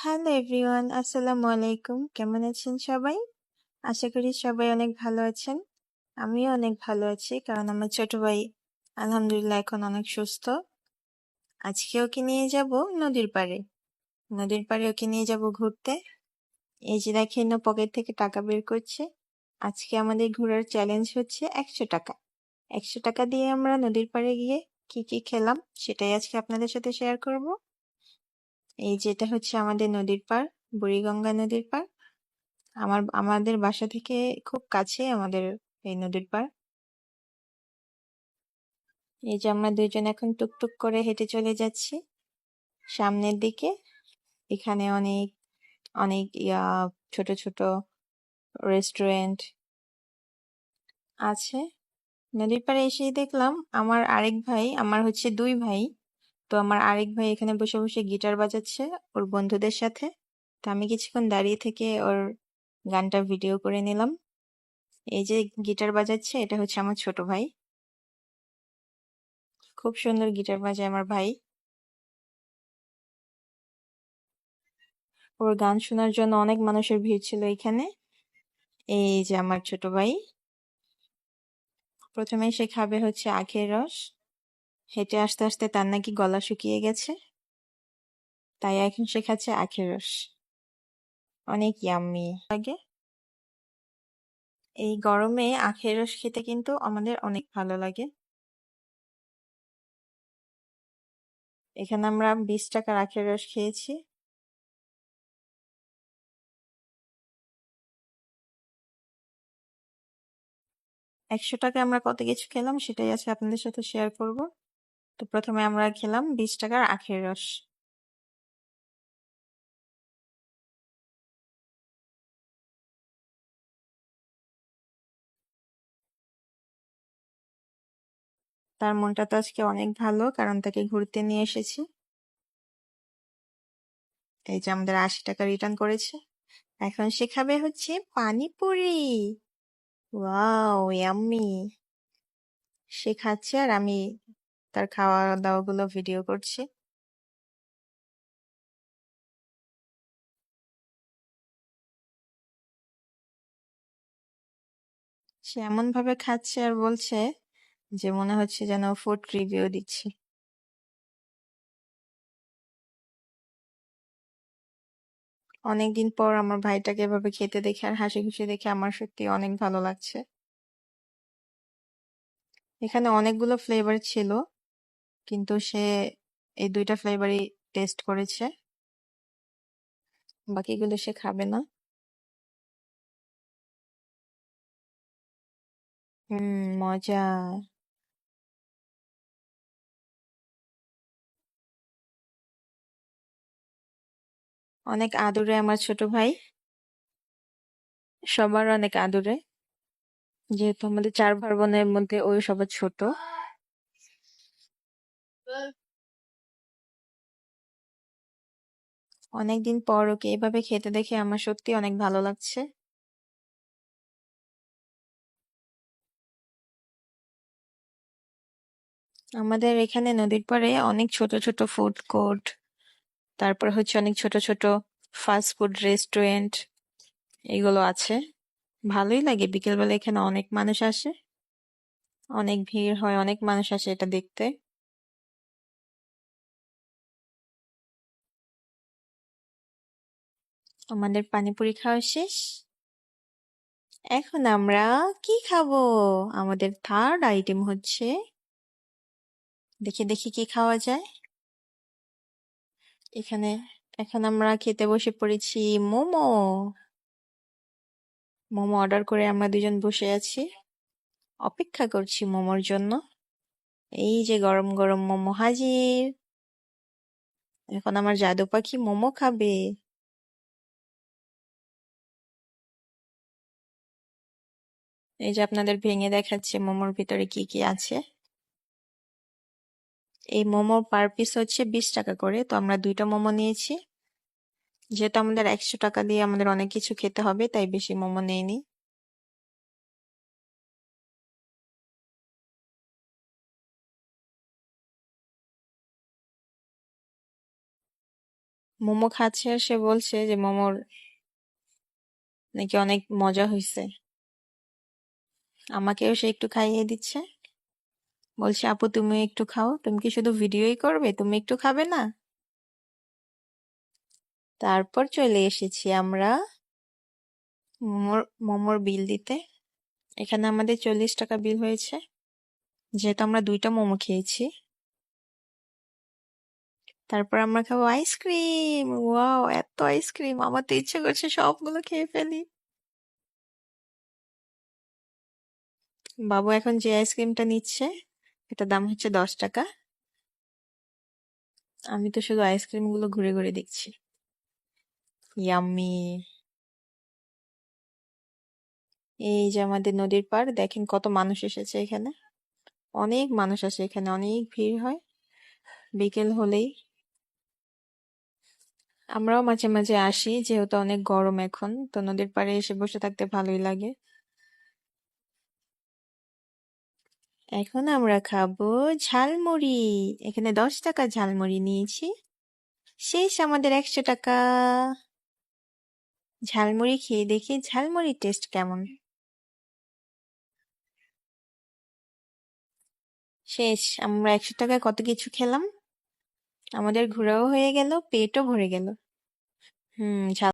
Hello everyone, আসসালামু আলাইকুম। কেমন আছেন সবাই? আশা করি সবাই অনেক ভালো আছেন। আমিও অনেক ভালো আছি, কারণ আমার ছোট ভাই আলহামদুলিল্লাহ এখন অনেক সুস্থ। আজকে ওকে নিয়ে যাব নদীর পাড়ে। নদীর পাড়ে ওকে নিয়ে যাব ঘুরতে। এই যে দেখেন, ও পকেট থেকে টাকা বের করছে। আজকে আমাদের ঘোরার চ্যালেঞ্জ হচ্ছে 100 টাকা। 100 টাকা দিয়ে আমরা নদীর পাড়ে গিয়ে কি কি খেলাম সেটাই আজকে আপনাদের সাথে শেয়ার করব। এই যেটা হচ্ছে আমাদের নদীর পাড়, বুড়িগঙ্গা নদীর পাড়। আমাদের বাসা থেকে খুব কাছে আমাদের এই নদীর পাড়। এই যে আমরা দুইজন এখন টুকটুক করে হেঁটে চলে যাচ্ছি সামনের দিকে। এখানে অনেক অনেক ছোট ছোট রেস্টুরেন্ট আছে। নদীর পাড়ে এসেই দেখলাম আমার আরেক ভাই, আমার হচ্ছে দুই ভাই, তো আমার আরেক ভাই এখানে বসে বসে গিটার বাজাচ্ছে ওর বন্ধুদের সাথে। তো আমি কিছুক্ষণ দাঁড়িয়ে থেকে ওর গানটা ভিডিও করে নিলাম। এই যে গিটার বাজাচ্ছে, এটা হচ্ছে আমার ছোট ভাই। খুব সুন্দর গিটার বাজায় আমার ভাই। ওর গান শোনার জন্য অনেক মানুষের ভিড় ছিল এখানে। এই যে আমার ছোট ভাই, প্রথমে সে খাবে হচ্ছে আখের রস। হেঁটে আসতে আসতে তার নাকি গলা শুকিয়ে গেছে, তাই এখন সে খাচ্ছে আখের রস। অনেক ইয়াম্মি লাগে। এই গরমে আখের রস খেতে কিন্তু আমাদের অনেক ভালো লাগে। এখানে আমরা 20 টাকার আখের রস খেয়েছি। ৳100 আমরা কত কিছু খেলাম সেটাই আছে আপনাদের সাথে শেয়ার করব। তো প্রথমে আমরা খেলাম 20 টাকার আখের রস। তার মনটা তো আজকে অনেক ভালো, কারণ তাকে ঘুরতে নিয়ে এসেছি। এই যে আমাদের 80 টাকা রিটার্ন করেছে। এখন সে খাবে হচ্ছে পানিপুরি। Wow, yummy. সে খাচ্ছে আর আমি তার খাওয়া দাওয়া গুলো ভিডিও করছি। সে এমন ভাবে খাচ্ছে আর বলছে যে মনে হচ্ছে যেন ফুড রিভিউ দিচ্ছে। অনেকদিন পর আমার ভাইটাকে এভাবে খেতে দেখে আর হাসি খুশি দেখে আমার সত্যি অনেক ভালো লাগছে। এখানে অনেকগুলো ফ্লেভার ছিল, কিন্তু সে এই দুইটা ফ্লেভারই টেস্ট করেছে, বাকিগুলো সে খাবে না। মজা। অনেক আদুরে আমার ছোট ভাই, সবার অনেক আদুরে। যেহেতু আমাদের 4 ভাই বোনের মধ্যে ওই সবার ছোট। অনেকদিন পর ওকে এভাবে খেতে দেখে আমার সত্যি অনেক ভালো লাগছে। আমাদের এখানে নদীর পাড়ে অনেক ছোট ছোট ফুড কোর্ট, তারপর হচ্ছে অনেক ছোট ছোট ফাস্ট ফুড রেস্টুরেন্ট, এগুলো আছে। ভালোই লাগে, বিকেলবেলা এখানে অনেক মানুষ আসে, অনেক ভিড় হয়, অনেক মানুষ আসে এটা দেখতে। আমাদের পানিপুরি খাওয়া শেষ। এখন আমরা কি খাবো? আমাদের থার্ড আইটেম হচ্ছে, দেখি দেখি কি খাওয়া যায় এখানে। এখন আমরা খেতে বসে পড়েছি মোমো। মোমো অর্ডার করে আমরা দুজন বসে আছি, অপেক্ষা করছি মোমোর জন্য। এই যে গরম গরম মোমো হাজির। এখন আমার জাদু পাখি মোমো খাবে। এই যে আপনাদের ভেঙে দেখাচ্ছে মোমোর ভিতরে কি কি আছে। এই মোমো পার পিস হচ্ছে 20 টাকা করে, তো আমরা দুইটা মোমো নিয়েছি। যেহেতু আমাদের 100 টাকা দিয়ে আমাদের অনেক কিছু খেতে হবে, তাই বেশি মোমো নেইনি। মোমো খাচ্ছে আর সে বলছে যে মোমোর নাকি অনেক মজা হয়েছে। আমাকেও সে একটু খাইয়ে দিচ্ছে, বলছে আপু তুমি একটু খাও, তুমি কি শুধু ভিডিওই করবে, তুমি একটু খাবে না? তারপর চলে এসেছি আমরা মোমোর বিল দিতে। এখানে আমাদের 40 টাকা বিল হয়েছে, যেহেতু আমরা 2টা মোমো খেয়েছি। তারপর আমরা খাবো আইসক্রিম। ওয়াও, এত আইসক্রিম! আমার তো ইচ্ছে করছে সবগুলো খেয়ে ফেলি। বাবু এখন যে আইসক্রিমটা নিচ্ছে, এটার দাম হচ্ছে 10 টাকা। আমি তো শুধু আইসক্রিম গুলো ঘুরে ঘুরে দেখছি। ইয়াম্মি! এই যে আমাদের নদীর পাড়, দেখেন কত মানুষ এসেছে এখানে। অনেক মানুষ আসে এখানে, অনেক ভিড় হয় বিকেল হলেই। আমরাও মাঝে মাঝে আসি, যেহেতু অনেক গরম এখন, তো নদীর পাড়ে এসে বসে থাকতে ভালোই লাগে। এখন আমরা খাবো ঝালমুড়ি। এখানে 10 টাকা ঝালমুড়ি নিয়েছি। শেষ আমাদের 100 টাকা। ঝালমুড়ি খেয়ে দেখি ঝালমুড়ির টেস্ট কেমন। শেষ, আমরা 100 টাকায় কত কিছু খেলাম। আমাদের ঘোরাও হয়ে গেল, পেটও ভরে গেল। ঝাল